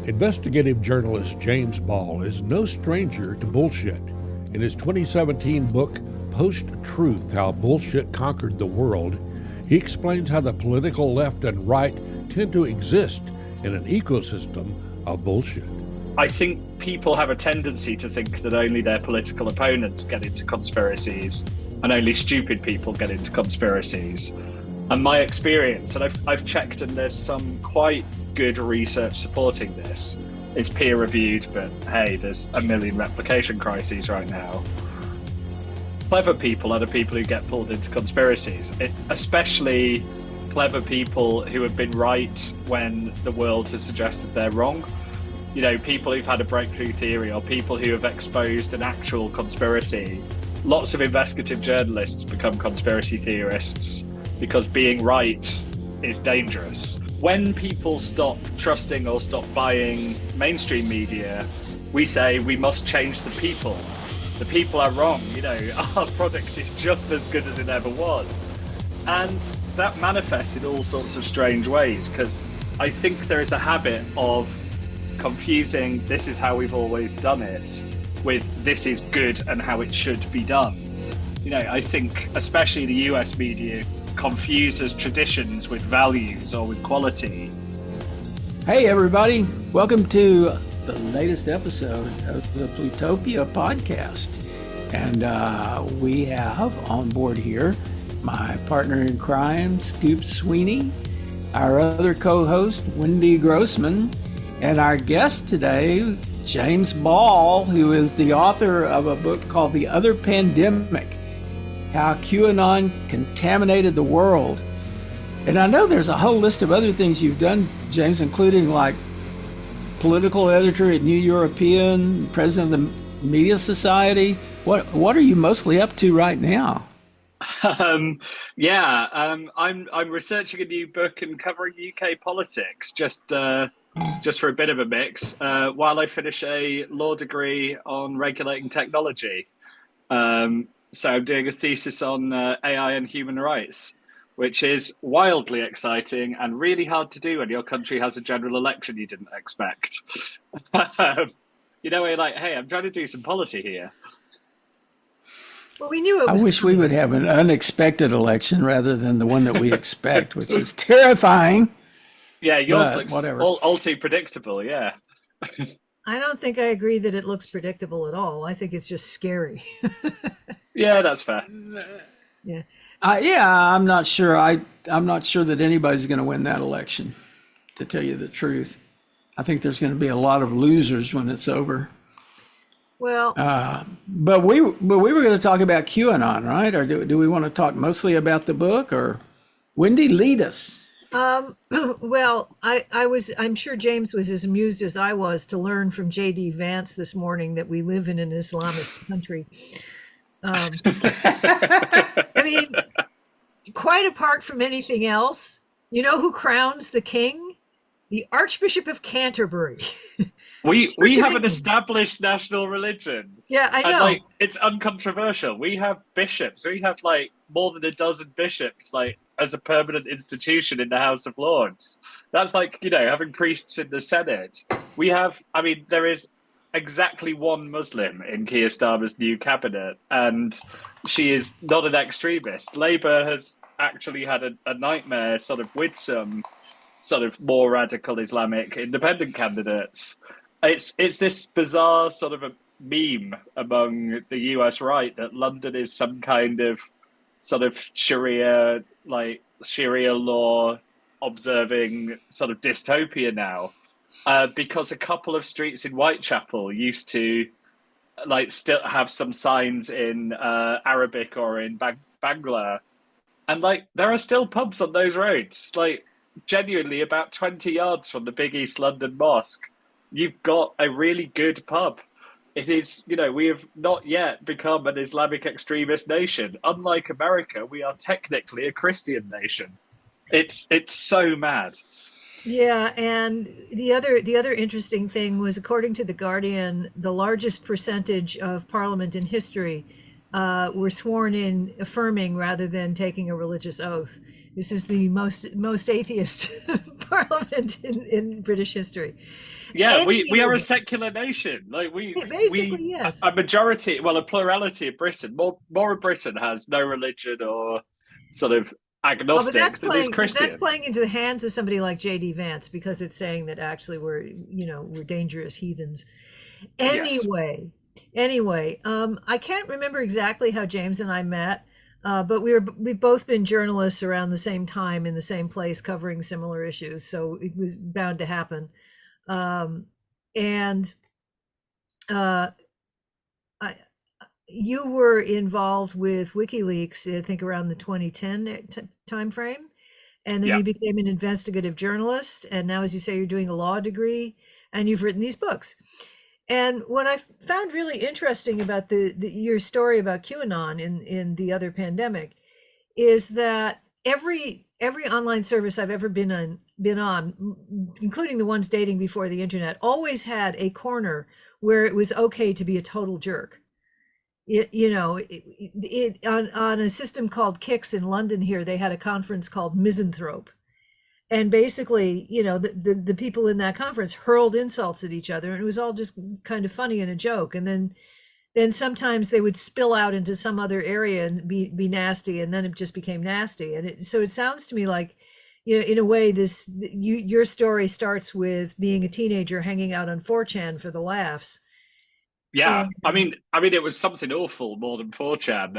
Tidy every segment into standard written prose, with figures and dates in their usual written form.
Investigative journalist James Ball is no stranger to bullshit. In his 2017 book, Post-Truth, How Bullshit Conquered the World, he explains how the political left and right tend to exist in an ecosystem of bullshit. I think people have a tendency to think that only their political opponents get into conspiracies and only stupid people get into conspiracies. And my experience, and I've checked and there's some quite good research supporting this, is peer-reviewed, but hey, there's a million replication crises right now. Clever people are the people who get pulled into conspiracies, especially clever people who have been right when the world has suggested they're wrong. You know, people who've had a breakthrough theory or people who have exposed an actual conspiracy. Lots of investigative journalists become conspiracy theorists because being right is dangerous. When people stop trusting or stop buying mainstream media, we say we must change the people. The people are wrong, you know, our product is just as good as it ever was. And that manifests in all sorts of strange ways, because I think there is a habit of confusing this is how we've always done it with this is good and how it should be done. You know, I think especially the US media confuses traditions with values or with quality. Hey everybody, welcome to the latest episode of the Plutopia podcast. And we have on board here my partner in crime, Scoop Sweeney, our other co-host, Wendy Grossman, and our guest today, James Ball, who is the author of a book called The Other Pandemic, How Q-Anon Contaminated the World. And I know there's a whole list of other things you've done, James, including like political editor at New European, president of the Media Society. What are you mostly up to right now? I'm researching a new book and covering UK politics, just for a bit of a mix, while I finish a law degree on regulating technology. So I'm doing a thesis on AI and human rights, which is wildly exciting and really hard to do when your country has a general election you didn't expect. You know, you're like, hey, I'm trying to do some policy here. Well, we knew it was I wish we would have an unexpected election rather than the one that we expect, which is terrifying. Yeah, yours looks all too predictable, yeah. I don't think I agree that it looks predictable at all. I think it's just scary. Yeah, that's fair. Yeah. I'm not sure. I'm not sure that anybody's going to win that election, to tell you the truth. I think there's going to be a lot of losers when it's over. Well, but we were going to talk about QAnon, right? Or do we want to talk mostly about the book? Or Wendy, lead us. well, I'm sure James was as amused as I was to learn from J.D. Vance this morning that we live in an Islamist country. I mean, quite apart from anything else, you know who crowns the king? The Archbishop of Canterbury. We have an established national religion. Yeah, I know. And, like, it's uncontroversial. We have bishops. We have like more than a dozen bishops, like as a permanent institution in the House of Lords. That's like, you know, having priests in the Senate. We have, I mean, there is exactly one Muslim in Keir Starmer's new cabinet, and she is not an extremist. Labour has actually had a nightmare sort of with some sort of more radical Islamic independent candidates. It's this bizarre sort of a meme among the US right that London is some kind of sort of Sharia law observing sort of dystopia now, because a couple of streets in Whitechapel used to like still have some signs in Arabic or in Bangla, and like there are still pubs on those roads, like genuinely about 20 yards from the big East London mosque. You've got a really good pub. It is, you know, we have not yet become an Islamic extremist nation. Unlike America, we are technically a Christian nation. It's so mad. Yeah, and the other interesting thing was, according to The Guardian, the largest percentage of Parliament in history were sworn in affirming rather than taking a religious oath. This is the most atheist parliament in British history. Yeah, we are a Anyway, secular nation. Like basically, yes. a majority, well, a plurality of Britain. More of Britain has no religion or sort of Oh, but agnostic than is that's Christian. playing into the hands of somebody like J.D. Vance, because it's saying that actually we're dangerous heathens. Yes. Anyway, I can't remember exactly how James and I met, but we've both been journalists around the same time in the same place covering similar issues, so it was bound to happen. And uh, I, you were involved with WikiLeaks, I think around the 2010 time frame, and then Yeah. you became an investigative journalist, and now, as you say, you're doing a law degree, and you've written these books. And what I found really interesting about your story about QAnon in the other pandemic is that every online service I've ever been on, including the ones dating before the internet, always had a corner where it was okay to be a total jerk. On a system called Kicks in London here, they had a conference called Misanthrope. And basically, the people in that conference hurled insults at each other, and it was all just kind of funny and a joke. And then sometimes they would spill out into some other area and be nasty, and then it just became nasty. And so it sounds to me like, in a way, your story starts with being a teenager hanging out on 4chan for the laughs. Yeah, And it was something awful more than 4chan.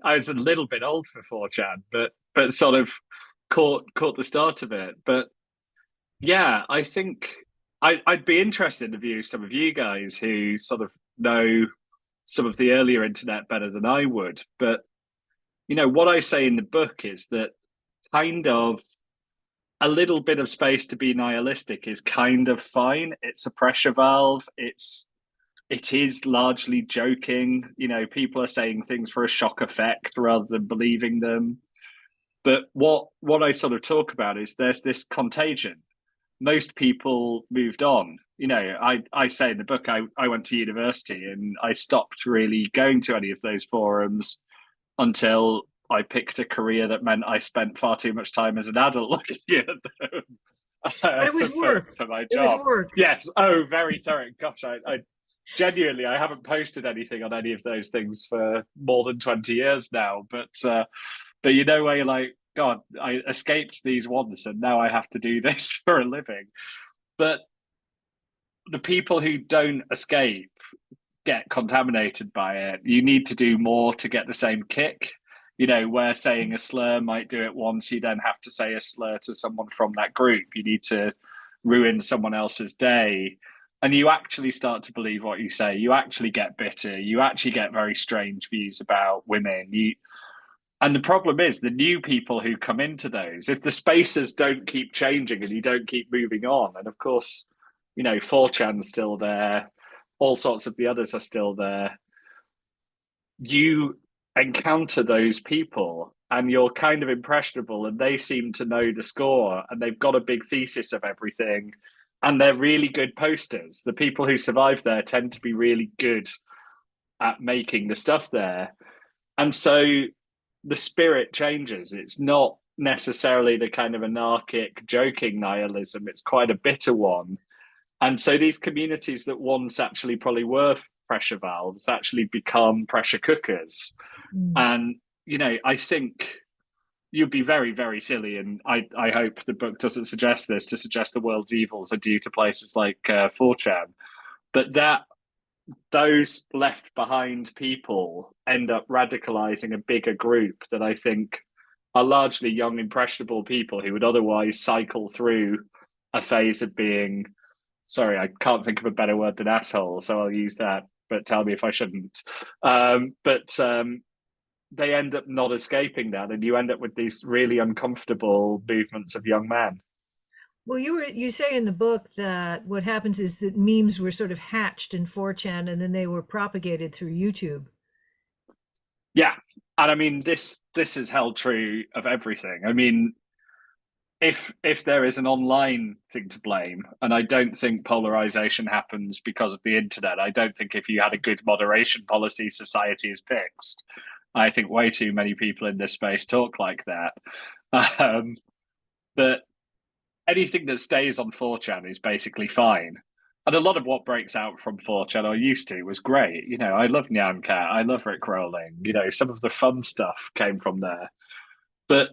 I was a little bit old for 4chan, but sort of caught the start of it. But yeah, I think I'd be interested in the view of some of you guys who sort of know some of the earlier internet better than I would. But what I say in the book is that kind of a little bit of space to be nihilistic is kind of fine. It's a pressure valve. It is largely joking. People are saying things for a shock effect rather than believing them. But what I sort of talk about is there's this contagion. Most people moved on. I say in the book, I went to university and I stopped really going to any of those forums until I picked a career that meant I spent far too much time as an adult looking at them but it was work. for my It was job. work. Yes. Oh, very thorough. Gosh, I genuinely, I haven't posted anything on any of those things for more than 20 years now. But where you're like, God, I escaped these once and now I have to do this for a living. But the people who don't escape get contaminated by it. You need to do more to get the same kick. Where saying a slur might do it once, you then have to say a slur to someone from that group. You need to ruin someone else's day. And you actually start to believe what you say. You actually get bitter. You actually get very strange views about women. And the problem is the new people who come into those, if the spaces don't keep changing and you don't keep moving on, and of course, 4chan's still there, all sorts of the others are still there, you encounter those people and you're kind of impressionable and they seem to know the score and they've got a big thesis of everything and they're really good posters. The people who survive there tend to be really good at making the stuff there. And so the spirit changes. It's not necessarily the kind of anarchic joking nihilism. It's quite a bitter one. And so these communities that once actually probably were pressure valves actually become pressure cookers. And, I think you'd be very, very silly. And I hope the book doesn't suggest this, to suggest the world's evils are due to places like 4chan. But that those left behind people end up radicalizing a bigger group that I think are largely young, impressionable people who would otherwise cycle through a phase of being, sorry, I can't think of a better word than asshole, so I'll use that, but tell me if I shouldn't. But they end up not escaping that, and you end up with these really uncomfortable movements of young men. Well, you say in the book that what happens is that memes were sort of hatched in 4chan and then they were propagated through YouTube. Yeah, and I mean this is held true of everything. I mean, if there is an online thing to blame, and I don't think polarization happens because of the internet. I don't think if you had a good moderation policy, society is fixed. I think way too many people in this space talk like that. But anything that stays on 4chan is basically fine. And a lot of what breaks out from 4chan I used to was great. You know, I love Nyan Cat, I love Rick Rolling. You know, some of the fun stuff came from there. But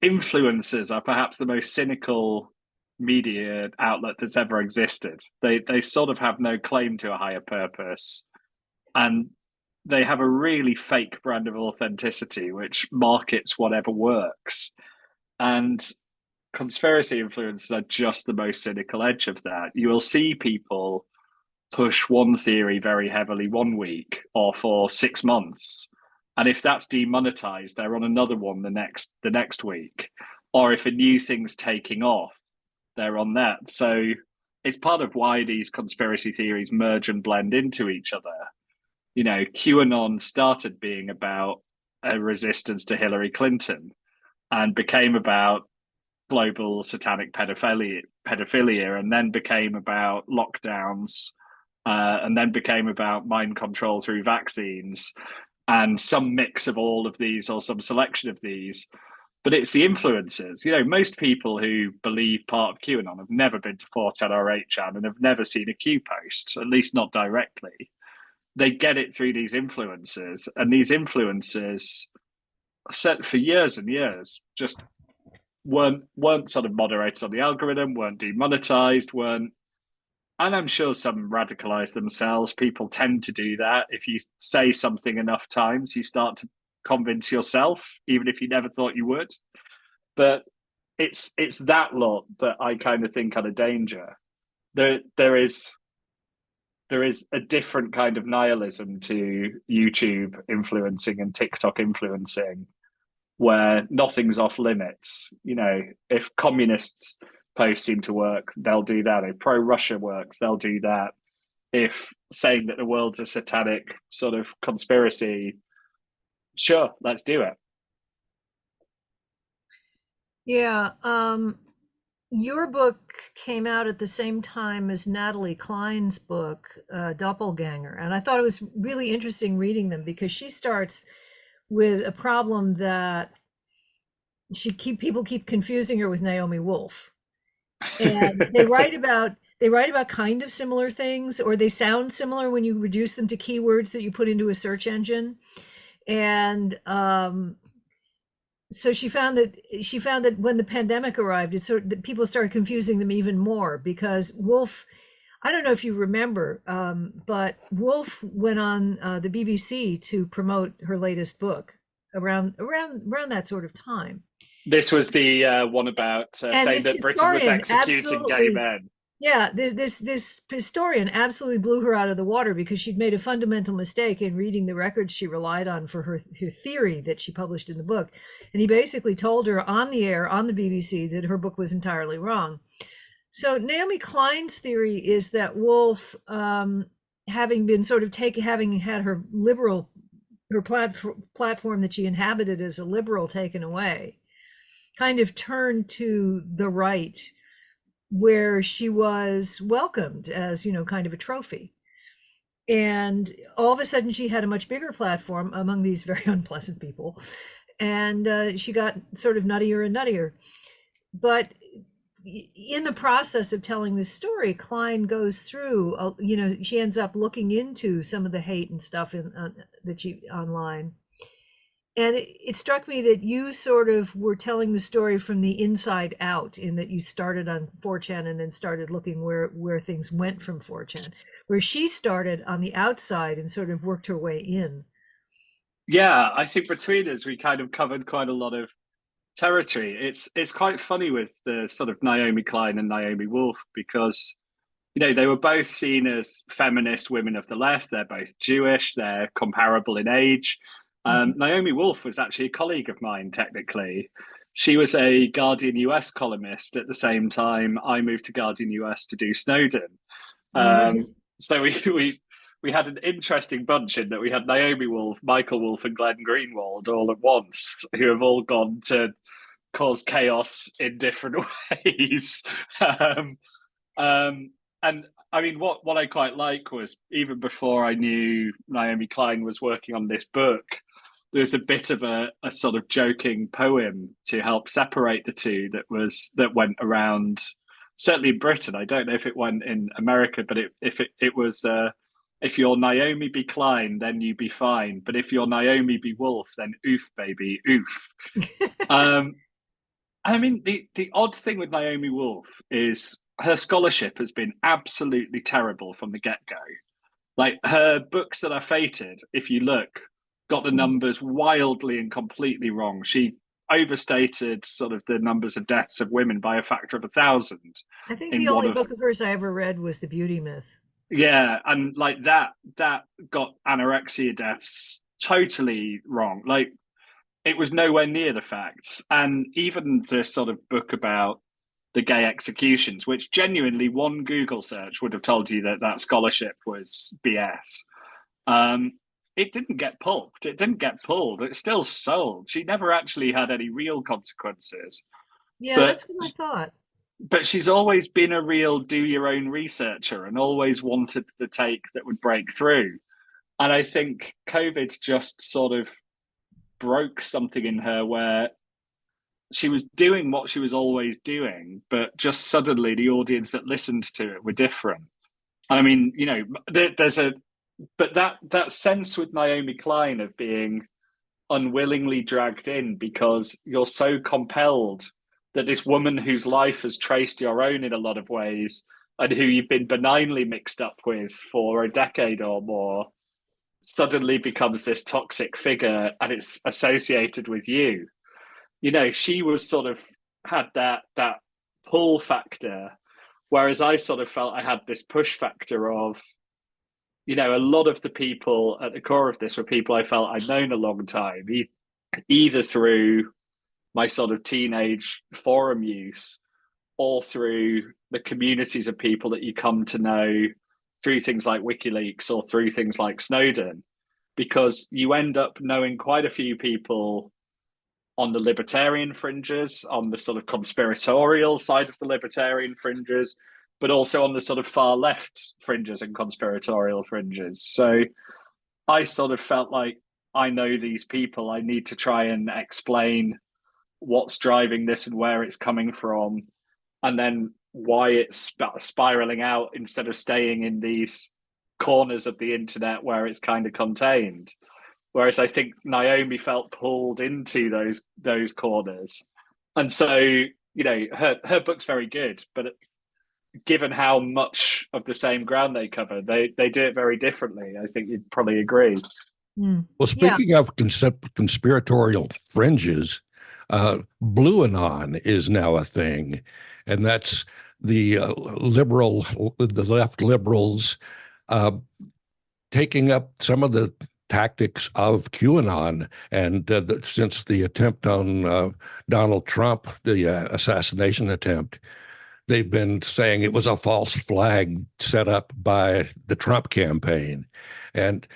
influencers are perhaps the most cynical media outlet that's ever existed. They sort of have no claim to a higher purpose, and they have a really fake brand of authenticity which markets whatever works. And conspiracy influencers are just the most cynical edge of that. You will see people push one theory very heavily one week or for 6 months, and if that's demonetized, they're on another one the next week. Or if a new thing's taking off, they're on that. So it's part of why these conspiracy theories merge and blend into each other. You know, QAnon started being about a resistance to Hillary Clinton and became about global satanic pedophilia, and then became about lockdowns, and then became about mind control through vaccines, and some mix of all of these or some selection of these. But it's the influencers. You know, most people who believe part of QAnon have never been to 4chan or 8chan and have never seen a Q post, at least not directly. They get it through these influencers, and these influencers, set for years and years, just weren't sort of moderated on the algorithm, weren't demonetized, weren't. And I'm sure some radicalize themselves. People tend to do that. If you say something enough times, you start to convince yourself, even if you never thought you would. But it's that lot that I kind of think are the danger. There is a different kind of nihilism to YouTube influencing and TikTok influencing, where nothing's off limits. You know, if communists posts seem to work, they'll do that. If pro-Russia works, they'll do that. If saying that the world's a satanic sort of conspiracy, sure, let's do it. Yeah. Your book came out at the same time as Natalie Klein's book, Doppelganger. And I thought it was really interesting reading them, because she starts with a problem that people keep confusing her with Naomi Wolf. And they write about kind of similar things, or they sound similar when you reduce them to keywords that you put into a search engine. And so she found that when the pandemic arrived, people started confusing them even more, because Wolf, I don't know if you remember, but Wolf went on the BBC to promote her latest book around that sort of time. This was the one about saying that Britain was executing gay men. Yeah, this historian absolutely blew her out of the water, because she'd made a fundamental mistake in reading the records she relied on for her theory that she published in the book. And he basically told her on the air, on the BBC, that her book was entirely wrong. So Naomi Klein's theory is that Wolf, having had her platform that she inhabited as a liberal taken away, kind of turned to the right, where she was welcomed as, kind of a trophy. And all of a sudden she had a much bigger platform among these very unpleasant people. And she got sort of nuttier and nuttier. But in the process of telling this story, Klein goes through, she ends up looking into some of the hate and stuff online. And it struck me that you sort of were telling the story from the inside out, in that you started on 4chan and then started looking where things went from 4chan, where she started on the outside and sort of worked her way in. Yeah, I think between us, we kind of covered quite a lot of territory. It's quite funny with the sort of Naomi Klein and Naomi Wolf, because, they were both seen as feminist women of the left. They're both Jewish. They're comparable in age. Naomi Wolf was actually a colleague of mine, technically. She was a Guardian US columnist at the same time I moved to Guardian US to do Snowden. So we had an interesting bunch, in that we had Naomi Wolf, Michael Wolf, and Glenn Greenwald all at once, who have all gone to cause chaos in different ways. And I mean, what I quite like was, even before I knew Naomi Klein was working on this book, there's a bit of a sort of joking poem to help separate the two that went around, certainly in Britain. I don't know if it went in America, but it was if you're Naomi be Klein, then you be fine. But if you're Naomi be Wolf, then oof, baby, oof. I mean, the odd thing with Naomi Wolf is her scholarship has been absolutely terrible from the get go. Like her books that are fated, if you look, got the numbers wildly and completely wrong. She overstated sort of the numbers of deaths of women by a factor of 1,000. I think In the one only of book of hers I ever read was The Beauty Myth. yeah, and like that got anorexia deaths totally wrong. Like it was nowhere near the facts. And even the sort of book about the gay executions, which genuinely one Google search would have told you that that scholarship was BS. It didn't get pulped. It didn't get pulled. It still sold. She never actually had any real consequences. Yeah, But that's what I thought. but she's always been a real do your own researcher and always wanted the take that would break through. And I think COVID just sort of broke something in her where she was doing what she was always doing, but just suddenly the audience that listened to it were different. I mean, you know, but that sense with Naomi Klein of being unwillingly dragged in because you're so compelled that this woman whose life has traced your own in a lot of ways and who you've been benignly mixed up with for a decade or more suddenly becomes this toxic figure and it's associated with you. You know, she was sort of had that pull factor, whereas I sort of felt I had this push factor of, you know, a lot of the people at the core of this were people I felt I'd known a long time, either through my sort of teenage forum use or through the communities of people that you come to know through things like WikiLeaks or through things like Snowden, because you end up knowing quite a few people on the libertarian fringes, on the sort of conspiratorial side of the libertarian fringes, but also on the sort of far left fringes and conspiratorial fringes. So I sort of felt like I know these people. I need to try and explain what's driving this and where it's coming from, and then why it's spiraling out instead of staying in these corners of the internet where it's kind of contained. Whereas I think Naomi felt pulled into those corners, and so you know her book's very good, but given how much of the same ground they cover, they do it very differently. I think you'd probably agree. Well, Yeah. speaking of conspiratorial fringes, Blueanon is now a thing, and that's the the left liberals taking up some of the tactics of QAnon. And since the attempt on Donald Trump, the assassination attempt, they've been saying it was a false flag set up by the Trump campaign. And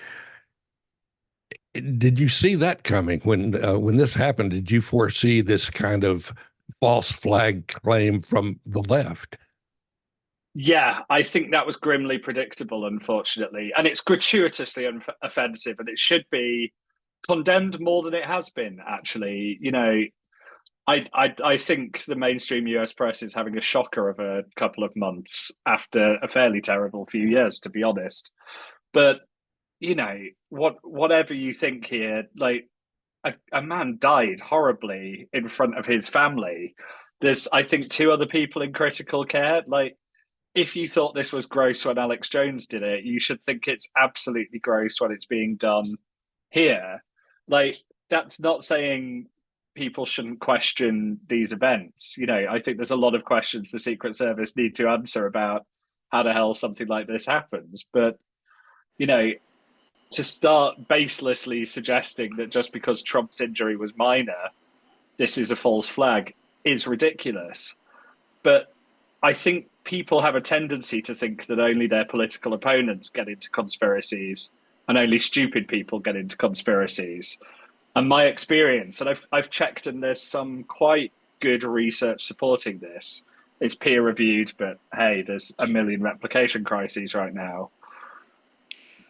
did you see that coming when this happened? Did you foresee this kind of false flag claim from the left? Yeah, I think that was grimly predictable, unfortunately, and it's gratuitously offensive, and it should be condemned more than it has been. Actually, you know, I think the mainstream US press is having a shocker of a couple of months after a fairly terrible few years, to be honest. But you know, whatever you think here, like a man died horribly in front of his family. There's, I think, two other people in critical care. Like, if you thought this was gross when Alex Jones did it, you should think it's absolutely gross when it's being done here. Like, that's not saying people shouldn't question these events. You know, I think there's a lot of questions the Secret Service need to answer about how the hell something like this happens. But, you know, to start baselessly suggesting that just because Trump's injury was minor, this is a false flag is ridiculous. But I think people have a tendency to think that only their political opponents get into conspiracies and only stupid people get into conspiracies. And my experience, and I've checked, and there's some quite good research supporting this. It's peer reviewed, but hey, there's a million replication crises right now.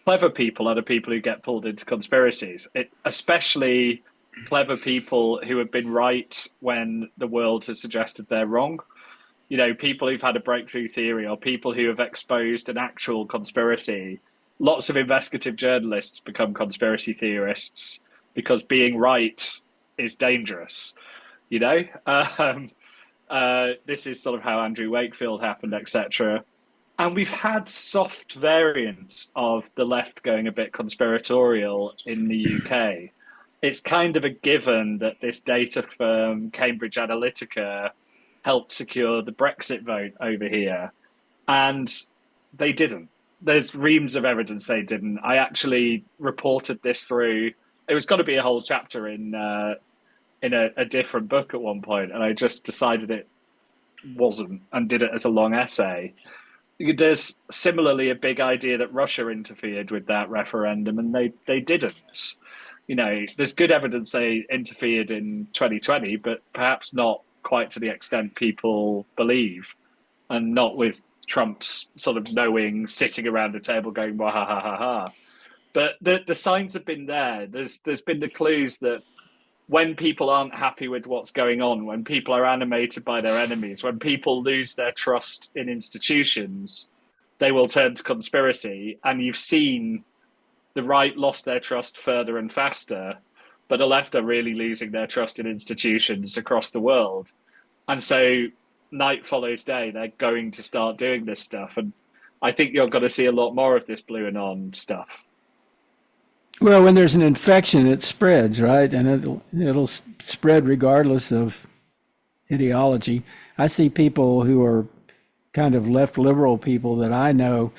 clever people are the people who get pulled into conspiracies. Especially clever people who have been right when the world has suggested they're wrong. You know, people who've had a breakthrough theory or people who have exposed an actual conspiracy. Lots of investigative journalists become conspiracy theorists because being right is dangerous. You know, this is sort of how Andrew Wakefield happened, etc. And we've had soft variants of the left going a bit conspiratorial in the UK. It's kind of a given that this data firm, Cambridge Analytica, helped secure the Brexit vote over here. And they didn't. There's reams of evidence they didn't. I actually reported this through. It was going to be a whole chapter in a different book at one point, and I just decided it wasn't and did it as a long essay. There's similarly a big idea that Russia interfered with that referendum, and they didn't. You know, there's good evidence they interfered in 2020, but perhaps not quite to the extent people believe, and not with Trump's sort of knowing, sitting around the table going, "Wah ha ha ha ha." But the signs have been there. There's been the clues that when people aren't happy with what's going on, when people are animated by their enemies, when people lose their trust in institutions, they will turn to conspiracy. And you've seen the right lost their trust further and faster, but the left are really losing their trust in institutions across the world. And so night follows day. They're going to start doing this stuff. And I think you're going to see a lot more of this blue anon stuff. Well, when there's an infection, it spreads, right? And it'll spread regardless of ideology. I see people who are kind of left liberal people that I know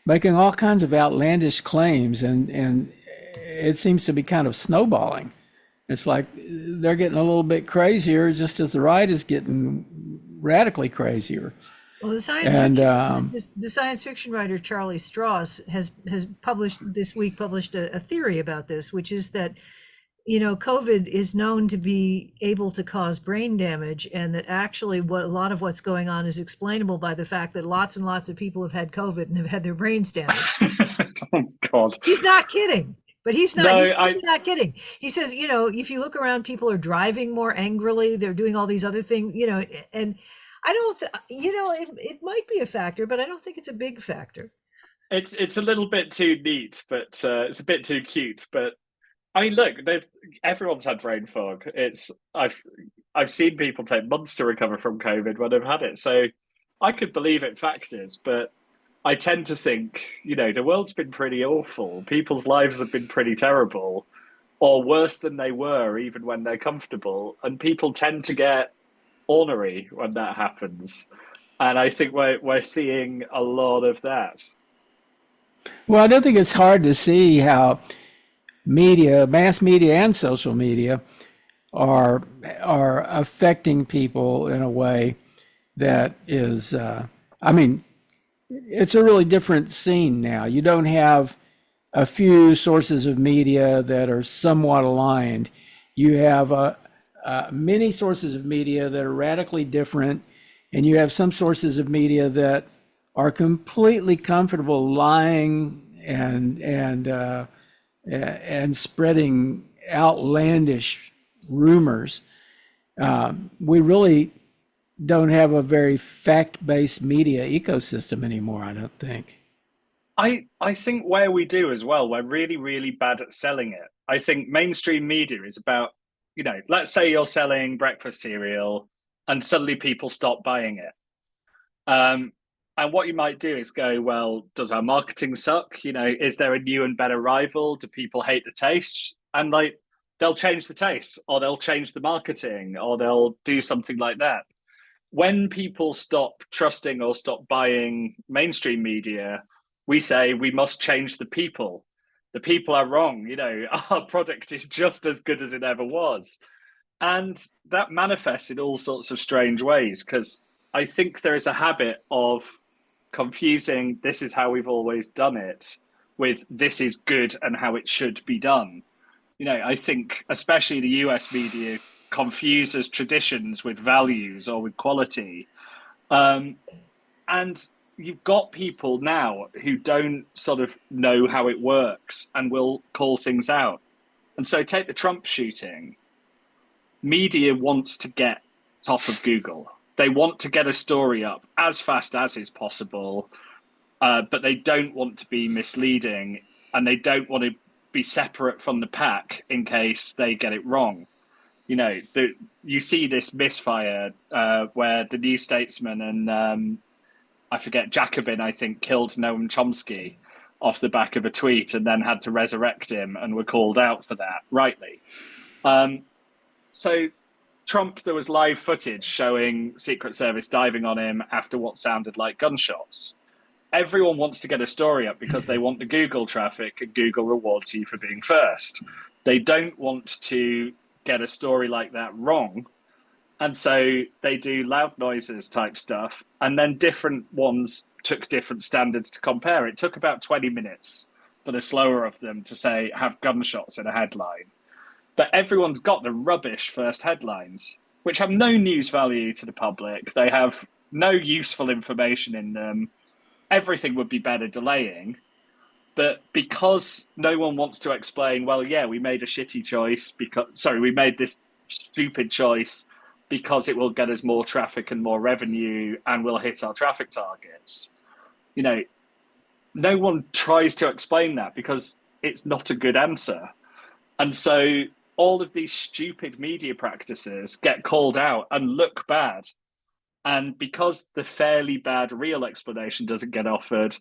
making all kinds of outlandish claims, and it seems to be kind of snowballing. It's like they're getting a little bit crazier just as the right is getting radically crazier. Well, the science fiction writer Charlie Strauss has published this week a theory about this, which is that, you know, COVID is known to be able to cause brain damage, and that actually a lot of what's going on is explainable by the fact that lots and lots of people have had COVID and have had their brains damaged. Oh God! He's not kidding. But he's not. No, he's not kidding. He says, you know, if you look around, people are driving more angrily. They're doing all these other things, you know, and I don't, you know, it might be a factor, but I don't think it's a big factor. It's a little bit too neat, but it's a bit too cute. But I mean, look, everyone's had brain fog. I've seen people take months to recover from COVID when they've had it. So I could believe it factors, but I tend to think, you know, the world's been pretty awful. People's lives have been pretty terrible, or worse than they were, even when they're comfortable. And people tend to get ornery when that happens. And I think we're seeing a lot of that. Well, I don't think it's hard to see how media, mass media and social media are affecting people in a way that is, I mean, it's a really different scene now. You don't have a few sources of media that are somewhat aligned. You have many sources of media that are radically different, and you have some sources of media that are completely comfortable lying and spreading outlandish rumors. We really don't have a very fact-based media ecosystem anymore, I don't think. I think where we do as well, we're really, really bad at selling it. I think mainstream media is about, you know, let's say you're selling breakfast cereal and suddenly people stop buying it. And what you might do is go, well, does our marketing suck? You know, is there a new and better rival? Do people hate the taste? And like, they'll change the taste, or they'll change the marketing, or they'll do something like that. When people stop trusting or stop buying mainstream media, we say we must change the people. The people are wrong. You know, our product is just as good as it ever was. And that manifests in all sorts of strange ways, because I think there is a habit of confusing this is how we've always done it with this is good and how it should be done. You know, I think especially the US media confuses traditions with values or with quality. And you've got people now who don't sort of know how it works and will call things out. And so take the Trump shooting. Media wants to get top of Google. They want to get a story up as fast as is possible, but they don't want to be misleading, and they don't want to be separate from the pack in case they get it wrong. You know, you see this misfire where the New Statesman and I forget, Jacobin, I think, killed Noam Chomsky off the back of a tweet and then had to resurrect him and were called out for that, rightly. So Trump, there was live footage showing Secret Service diving on him after what sounded like gunshots. Everyone wants to get a story up because they want the Google traffic, and Google rewards you for being first. They don't want to get a story like that wrong. And so they do loud noises type stuff. And then different ones took different standards to compare. It took about 20 minutes for the slower of them to say, have gunshots in a headline. But everyone's got the rubbish first headlines, which have no news value to the public. They have no useful information in them. Everything would be better delaying. But because no one wants to explain, well, yeah, we made a shitty choice we made this stupid choice because it will get us more traffic and more revenue and we'll hit our traffic targets. You know, no one tries to explain that because it's not a good answer. And so all of these stupid media practices get called out and look bad. And because the fairly bad real explanation doesn't get offered,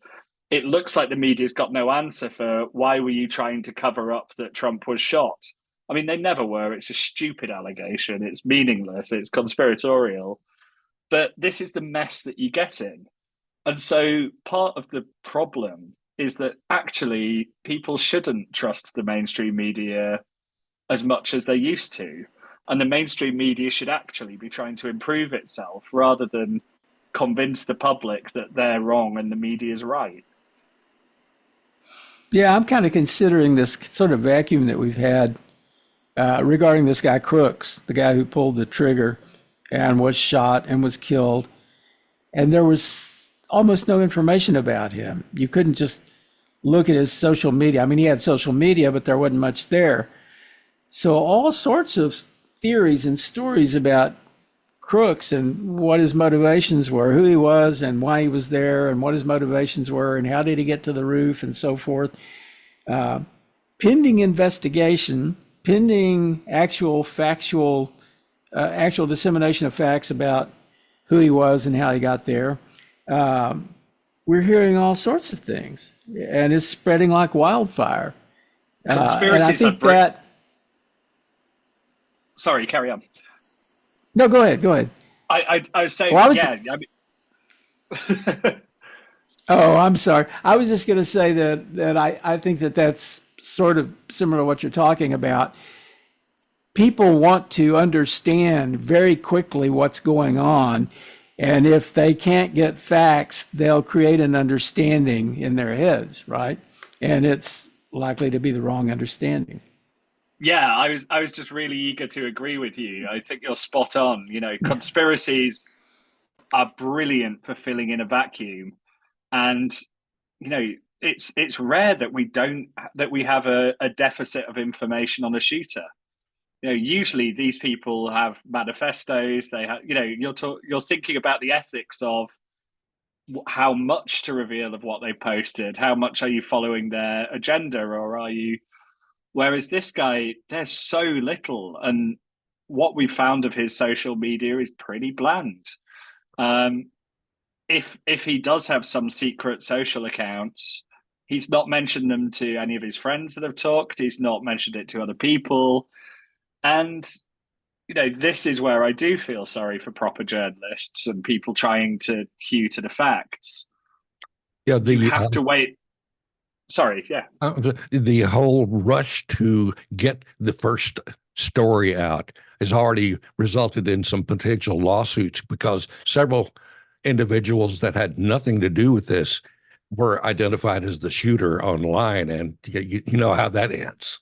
it looks like the media's got no answer for why were you trying to cover up that Trump was shot? I mean, they never were. It's a stupid allegation. It's meaningless. It's conspiratorial. But this is the mess that you get in. And so part of the problem is that actually people shouldn't trust the mainstream media as much as they used to. And the mainstream media should actually be trying to improve itself rather than convince the public that they're wrong and the media's right. Yeah, I'm kind of considering this sort of vacuum that we've had regarding this guy Crooks, the guy who pulled the trigger and was shot and was killed. And there was almost no information about him. You couldn't just look at his social media. I mean, he had social media, but there wasn't much there. So all sorts of theories and stories about Crooks and what his motivations were, who he was and why he was there and what his motivations were and how did he get to the roof and so forth. Pending investigation, pending actual dissemination of facts about who he was and how he got there. We're hearing all sorts of things, and it's spreading like wildfire. Conspiracies and I think that. Sorry, carry on. No, go ahead. I was saying, well, Oh, I'm sorry. I was just going to say that I think that's sort of similar to what you're talking about. People want to understand very quickly what's going on. And if they can't get facts, they'll create an understanding in their heads, right? And it's likely to be the wrong understanding. Yeah, I was just really eager to agree with you. I think you're spot on. You know, conspiracies are brilliant for filling in a vacuum. And, you know, it's rare that we have a deficit of information on a shooter. You know, usually these people have manifestos. They have, you know, you're thinking about the ethics of how much to reveal of what they posted. How much are you following their agenda, or are you? Whereas this guy, there's so little, and what we found of his social media is pretty bland. If he does have some secret social accounts, he's not mentioned them to any of his friends that have talked. He's not mentioned it to other people. And, you know, this is where I do feel sorry for proper journalists and people trying to hew to the facts. Yeah, you have to wait. Sorry, yeah. The whole rush to get the first story out has already resulted in some potential lawsuits because several individuals that had nothing to do with this were identified as the shooter online, and you know how that ends.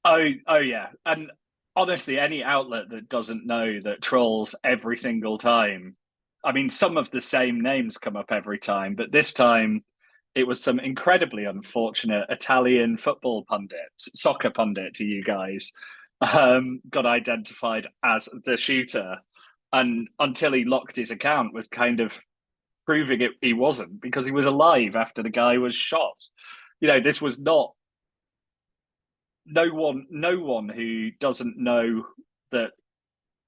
Oh yeah. And honestly, any outlet that doesn't know that trolls every single time I mean, some of the same names come up every time, but this time it was some incredibly unfortunate Italian football pundit, soccer pundit to you guys, got identified as the shooter. And until he locked his account, was kind of proving it he wasn't, because he was alive after the guy was shot. This was not, no one who doesn't know that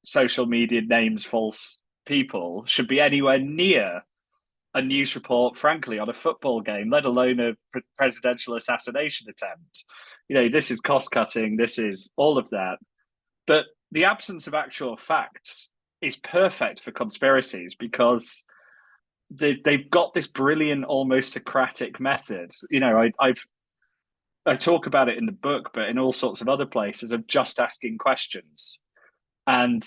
social media names false people should be anywhere near a news report, frankly, on a football game, let alone a presidential assassination attempt. This is cost cutting, this is all of that. But the absence of actual facts is perfect for conspiracies, because they've got this brilliant, almost Socratic method. I talk about it in the book, but in all sorts of other places, of just asking questions. And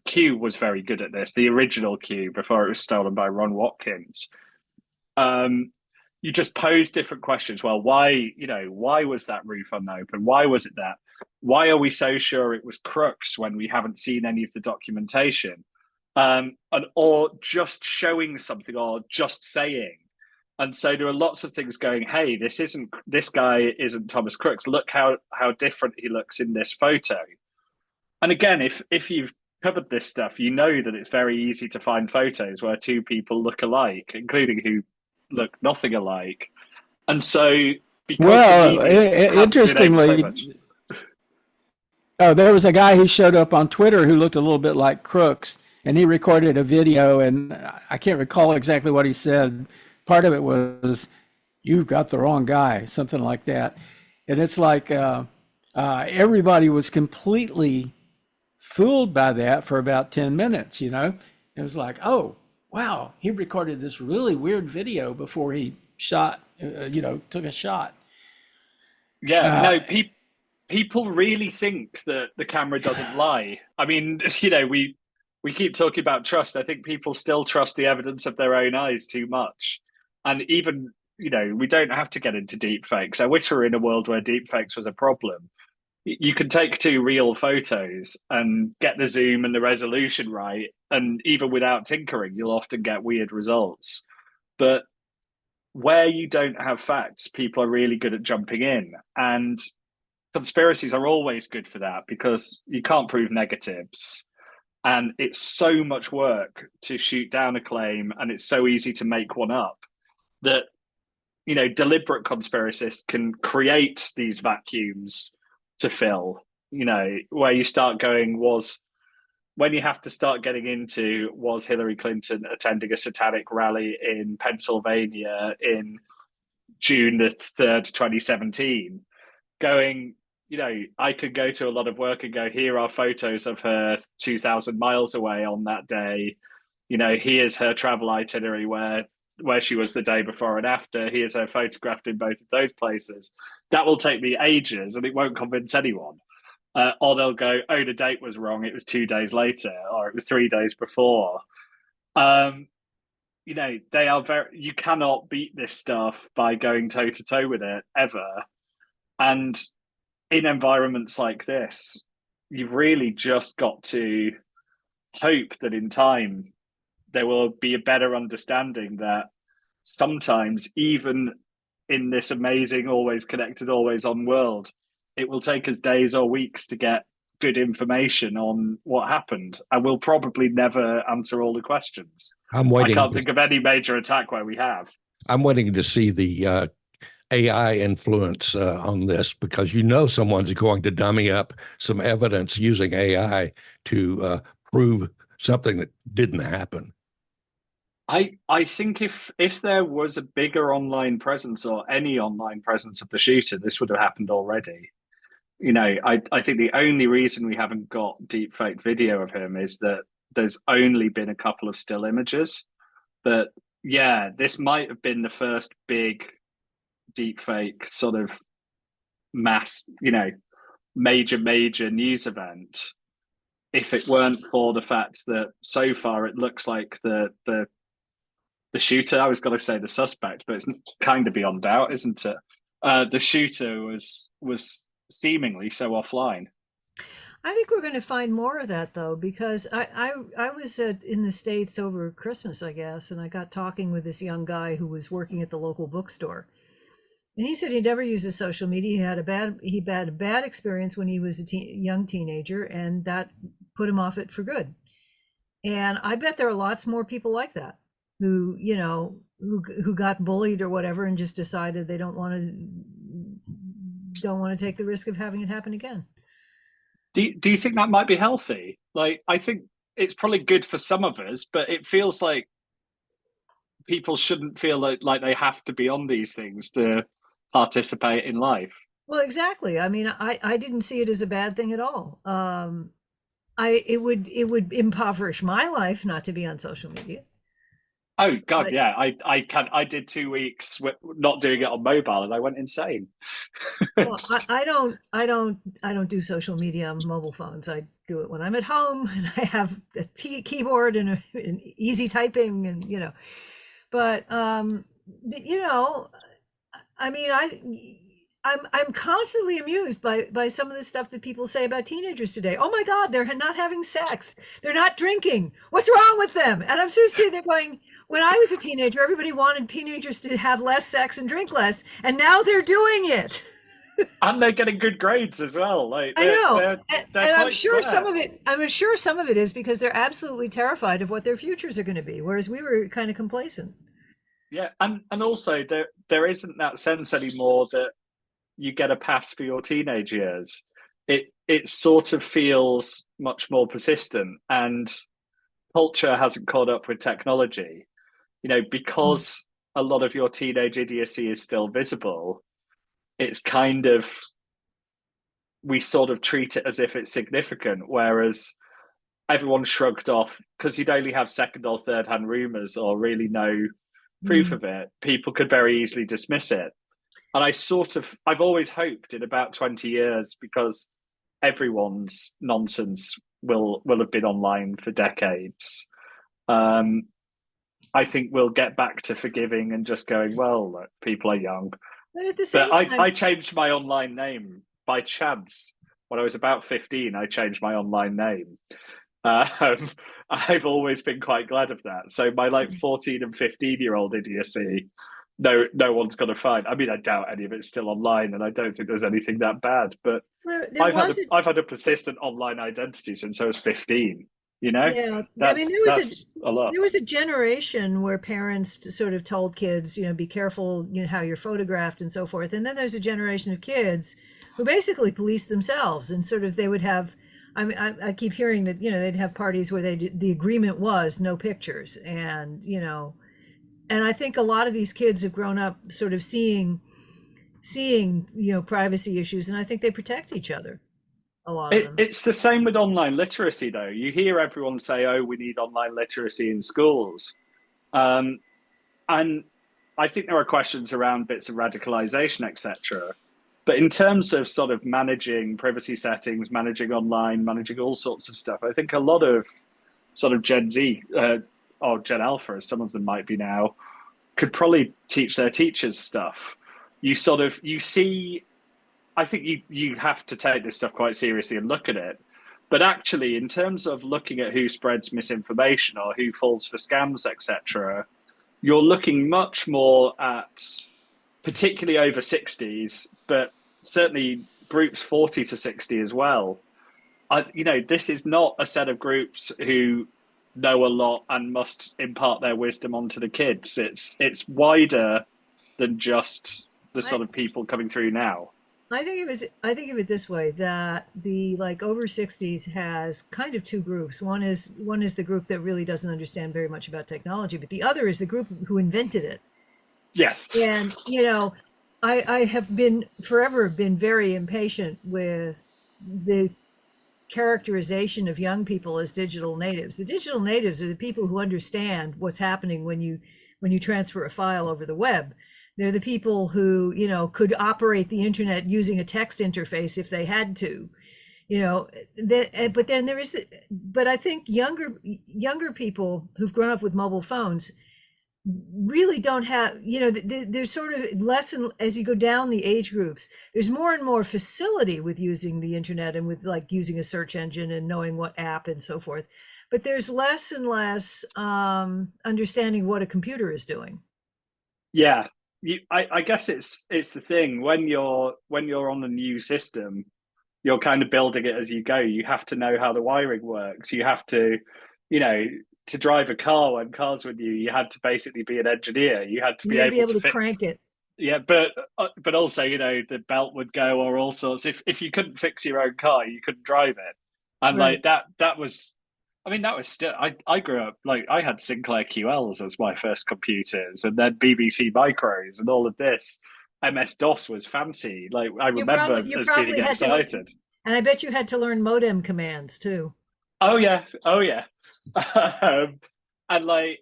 Q was very good at this. The original Q, before it was stolen by Ron Watkins. You just pose different questions. Well, why was that roof unopened? Why was it that? Why are we so sure it was crooks when we haven't seen any of the documentation? Or just showing something, or just saying. And so there are lots of things going, hey, this guy isn't Thomas Crooks. Look how different he looks in this photo. And again, if you've covered this stuff, you know that it's very easy to find photos where two people look alike, including who look nothing alike. And so, because interestingly, there was a guy who showed up on Twitter who looked a little bit like Crooks, and he recorded a video, and I can't recall exactly what he said. Part of it was, "You've got the wrong guy," something like that. And it's like everybody was completely fooled by that for about 10 minutes. It was like, oh, wow, he recorded this really weird video before he took a shot. Yeah, people really think that the camera doesn't lie. I mean, we keep talking about trust. I think people still trust the evidence of their own eyes too much. And even, we don't have to get into deep fakes. I wish we were in a world where deep fakes was a problem. You can take two real photos and get the zoom and the resolution right, and even without tinkering, you'll often get weird results. But where you don't have facts, people are really good at jumping in. And conspiracies are always good for that, because you can't prove negatives. And it's so much work to shoot down a claim, and it's so easy to make one up, that, deliberate conspiracists can create these vacuums to fill, where you start going, when you have to start getting into, was Hillary Clinton attending a satanic rally in Pennsylvania in June the 3rd, 2017, going, I could go to a lot of work and go, here are photos of her 2,000 miles away on that day. Here's her travel itinerary where she was the day before and after. Here's her photographed in both of those places. That will take me ages, and it won't convince anyone. Or they'll go, oh, the date was wrong. It was 2 days later, or it was 3 days before. They are you cannot beat this stuff by going toe to toe with it ever. And in environments like this, you've really just got to hope that in time there will be a better understanding that sometimes, even in this amazing, always connected, always on world, it will take us days or weeks to get good information on what happened, and we'll probably never answer all the questions. I can't think of any major attack where we have. I'm waiting to see the AI influence on this, because someone's going to dummy up some evidence using AI to prove something that didn't happen. I think if there was a bigger online presence, or any online presence of the shooter, this would have happened already. I think the only reason we haven't got deep fake video of him is that there's only been a couple of still images. But yeah, this might have been the first big deep fake sort of mass, major news event, if it weren't for the fact that so far it looks like the shooter, I was going to say the suspect, but it's kind of beyond doubt, isn't it? The shooter was seemingly so offline. I think we're going to find more of that though, because I was in the States over Christmas, I guess, and I got talking with this young guy who was working at the local bookstore. And he said he never uses social media. He had a bad experience when he was a young teenager, and that put him off it for good. And I bet there are lots more people like that who, you know, who got bullied or whatever and just decided they don't want to take the risk of having it happen again. Do you think that might be healthy? Like, I think it's probably good for some of us, but it feels like people shouldn't feel like they have to be on these things to participate in life. Well, exactly. I mean, I didn't see it as a bad thing at all. It would impoverish my life not to be on social media. Oh God, but, yeah. I did 2 weeks not doing it on mobile, and I went insane. Well, I don't do social media on mobile phones. I do it when I'm at home and I have a keyboard and easy typing, and you know. But you know, I mean, I'm constantly amused by some of the stuff that people say about teenagers today. Oh my God, they're not having sex. They're not drinking. What's wrong with them? And I'm sort of sitting there going, when I was a teenager, everybody wanted teenagers to have less sex and drink less, and now they're doing it. And they're getting good grades as well. Like I know, and I'm sure some of it. I'm sure some of it is because they're absolutely terrified of what their futures are going to be, whereas we were kind of complacent. Yeah, and also there isn't that sense anymore that you get a pass for your teenage years. It sort of feels much more persistent, and culture hasn't caught up with technology. You know, because a lot of your teenage idiocy is still visible, it's kind of, we sort of treat it as if it's significant, whereas everyone shrugged off because you'd only have second or third hand rumors or really no proof of it. People could very easily dismiss it. And I've always hoped in about 20 years, because everyone's nonsense will have been online for decades. I think we'll get back to forgiving and just going, well, look, people are young. But at the same time, I changed my online name by chance. When I was about 15, I changed my online name. I've always been quite glad of that. So my 14 and 15-year-old idiocy, no one's going to find. I mean, I doubt any of it's still online, and I don't think there's anything that bad. But I've had a persistent online identity since I was 15. You know, yeah. That's, I mean, a lot. There was a generation where parents sort of told kids, you know, be careful, you know, how you're photographed and so forth. And then there's a generation of kids who basically police themselves, and sort of they would have. I keep hearing that, you know, they'd have parties where the agreement was no pictures, and you know, and I think a lot of these kids have grown up sort of seeing, you know, privacy issues, and I think they protect each other. A lot of them. It's the same with online literacy, though. You hear everyone say, "Oh, we need online literacy in schools," and I think there are questions around bits of radicalization, etc. But in terms of sort of managing privacy settings, managing online, managing all sorts of stuff, I think a lot of sort of Gen Z or Gen Alpha, as some of them might be now, could probably teach their teachers stuff. You see. I think you have to take this stuff quite seriously and look at it. But actually, in terms of looking at who spreads misinformation or who falls for scams, etc., you're looking much more at, particularly over 60s, but certainly groups 40 to 60 as well. You know, this is not a set of groups who know a lot and must impart their wisdom onto the kids. It's wider than just the sort of people coming through now. I think of it this way, that the over 60s has kind of two groups. One is the group that really doesn't understand very much about technology, but the other is the group who invented it. Yes. And you know, I have forever been very impatient with the characterization of young people as digital natives. The digital natives are the people who understand what's happening when you transfer a file over the web. They're the people who, you know, could operate the internet using a text interface if they had to, you know. But then but I think younger people who've grown up with mobile phones really don't have, there's sort of less, and as you go down the age groups, there's more and more facility with using the internet and with like using a search engine and knowing what app and so forth. But there's less and less understanding what a computer is doing. Yeah, I guess it's the thing when you're on a new system, you're kind of building it as you go. You have to know how the wiring works. You have to, you know, to drive a car when cars were new, you had to basically be an engineer. You had to You be got to be able able to to fit. crank it. Yeah, but also, the belt would go or all sorts. If you couldn't fix your own car, you couldn't drive it. And Right. like that was, I mean, that was still. I grew up like I had Sinclair QLs as my first computers, and then BBC Micros and all of this. MS DOS was fancy. Like I remember You as being probably had to, excited. and I bet you had to learn modem commands too. Oh yeah, oh yeah. And like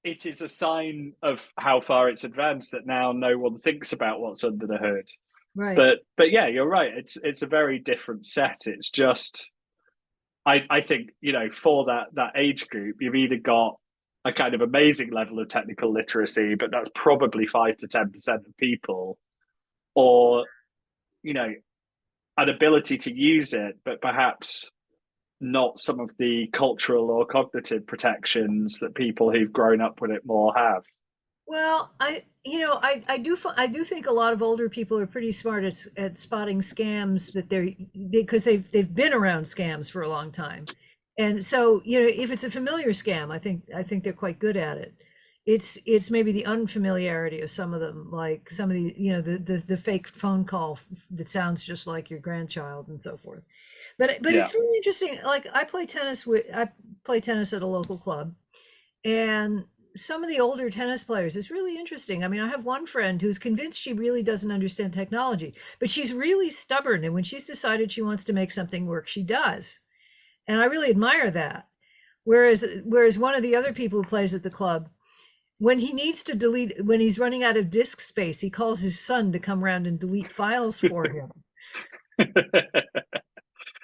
it is a sign of how far it's advanced that now no one thinks about what's under the hood. Right. But yeah, you're right. It's a very different set. It's just I think, for that age group, you've either got a kind of amazing level of technical literacy, but that's probably 5 to 10% of people, or, an ability to use it, but perhaps not some of the cultural or cognitive protections that people who've grown up with it more have. Well, I do think a lot of older people are pretty smart at spotting scams that because they've been around scams for a long time. And so, if it's a familiar scam, I think they're quite good at it. It's maybe the unfamiliarity of some of them, like some of the, the fake phone call that sounds just like your grandchild and so forth. But Yeah. it's really interesting. Like I play tennis at a local club, and some of the older tennis players, it's really interesting. I mean, I have one friend who's convinced she really doesn't understand technology, but she's really stubborn. And when she's decided she wants to make something work, she does. And I really admire that. Whereas one of the other people who plays at the club, when he needs to delete, when he's running out of disk space, he calls his son to come around and delete files for him.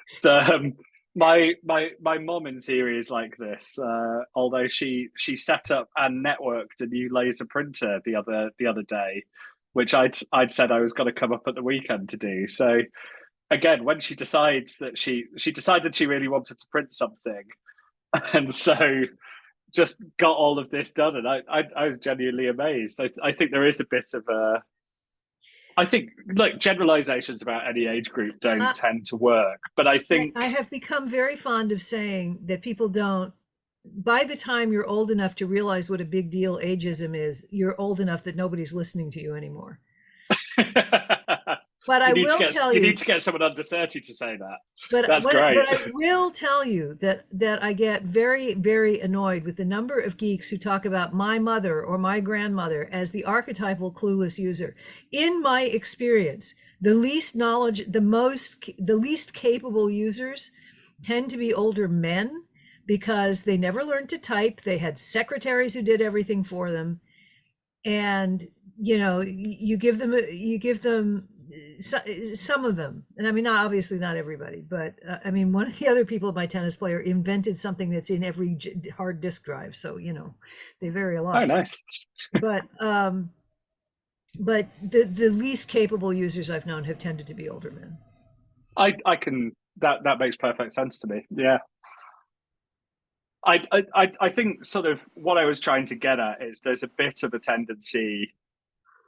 So my mom in theory is like this. Although she set up and networked a new laser printer the other day, which I'd said I was going to come up at the weekend to do. So again, when she decides that she decided she really wanted to print something, and so just got all of this done, and I was genuinely amazed. I think there is a bit of a. I think like generalizations about any age group don't Uh, tend to work, but I I think have become very fond of saying that people don't, by the time you're old enough to realize what a big deal ageism is, you're old enough that nobody's listening to you anymore. But I will tell you need you, to get someone under 30 to say that. but That's great. I will tell you that I get very, very annoyed with the number of geeks who talk about my mother or my grandmother as the archetypal clueless user. In my experience, the least knowledge, the least capable users tend to be older men because they never learned to type. They had secretaries who did everything for them. And you give them some of them, and I mean, not obviously not everybody, but I mean, one of the other people, my tennis player, invented something that's in every hard disk drive, so they vary a Oh, lot. nice. But the least capable users I've known have tended to be older men. I can that makes perfect sense to me. Yeah. I think sort of what I was trying to get at is there's a bit of a tendency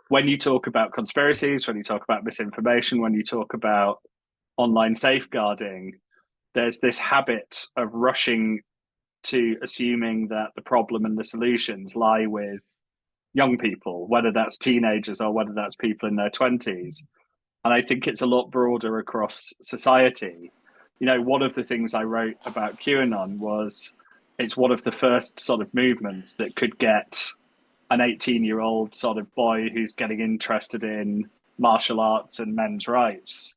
when you talk about conspiracies, when you talk about misinformation, when you talk about online safeguarding, there's this habit of rushing to assuming that the problem and the solutions lie with young people, whether that's teenagers or whether that's people in their 20s. And I think it's a lot broader across society. One of the things I wrote about QAnon was it's one of the first sort of movements that could get an 18-year-old sort of boy who's getting interested in martial arts and men's rights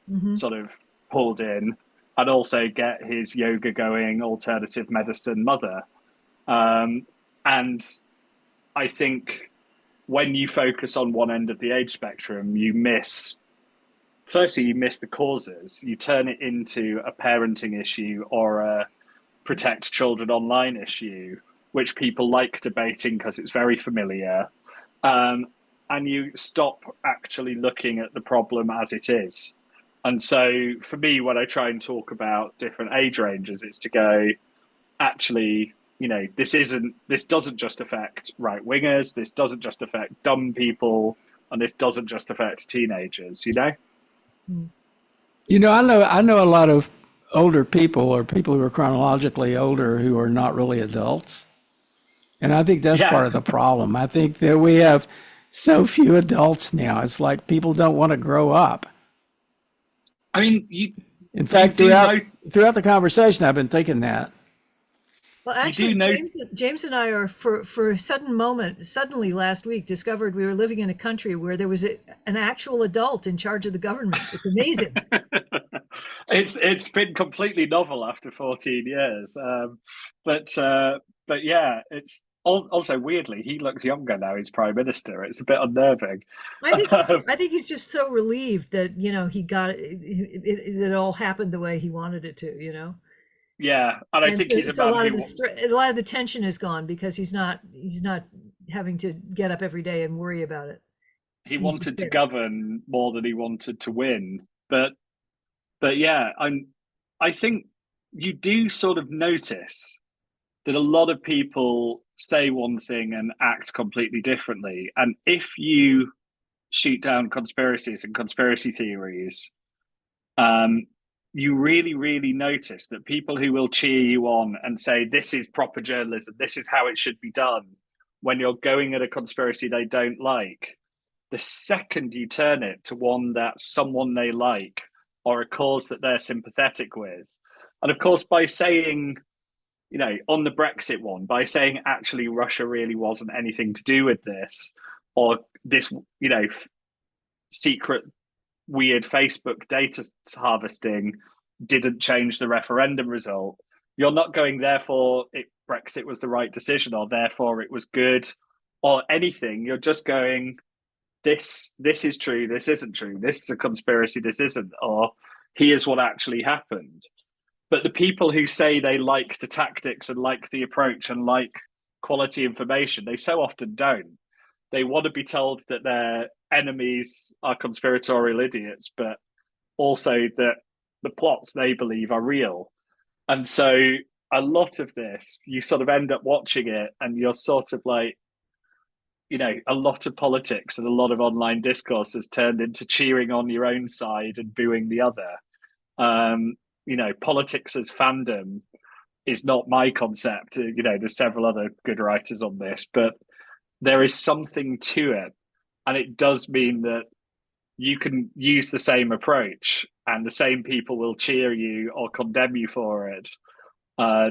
Mm-hmm. sort of pulled in, and also get his yoga going alternative medicine mother. And I think when you focus on one end of the age spectrum, you miss the causes. You turn it into a parenting issue or a protect children online issue. which people like debating because it's very familiar, and you stop actually looking at the problem as it is. And so for me, when I try and talk about different age ranges, it's to go, actually, this doesn't just affect right wingers, this doesn't just affect dumb people, and this doesn't just affect teenagers, I know a lot of older people or people who are chronologically older who are not really adults. And I think that's Yeah. part of the problem. I think that we have so few adults now. It's like people don't want to grow up. I mean, In fact, throughout the conversation, I've been thinking that. Well, actually, James and I are for a suddenly last week discovered we were living in a country where there was an actual adult in charge of the government. It's amazing. It's been completely novel after 14 years, but yeah, it's also weirdly he looks younger now. He's prime minister. It's a bit unnerving. I think he's just so relieved that he got it all happened the way he wanted it to. Yeah, and I think he's a lot of the tension is gone because he's not having to get up every day and worry about it. He wanted to govern more than he wanted to win, but yeah, I think you do sort of notice that a lot of people say one thing and act completely differently, and if you shoot down conspiracies and conspiracy theories, you really, really notice that people who will cheer you on and say, this is proper journalism, this is how it should be done, when you're going at a conspiracy they don't like, the second you turn it to one that someone they like or a cause that they're sympathetic with. And of course, by saying, on the Brexit one, by saying actually Russia really wasn't anything to do with this, or this, secret weird Facebook data harvesting didn't change the referendum result, you're not going, therefore Brexit was the right decision, or therefore it was good, or anything. You're just going, this is true, this isn't true, this is a conspiracy, this isn't, or here's what actually happened. But the people who say they like the tactics and like the approach and like quality information, they so often don't. They want to be told that their enemies are conspiratorial idiots, but also that the plots they believe are real. And so a lot of this, you sort of end up watching it and you're sort of like, a lot of politics and a lot of online discourse has turned into cheering on your own side and booing the other. Politics as fandom is not my concept. There's several other good writers on this, but there is something to it. And it does mean that you can use the same approach and the same people will cheer you or condemn you for it,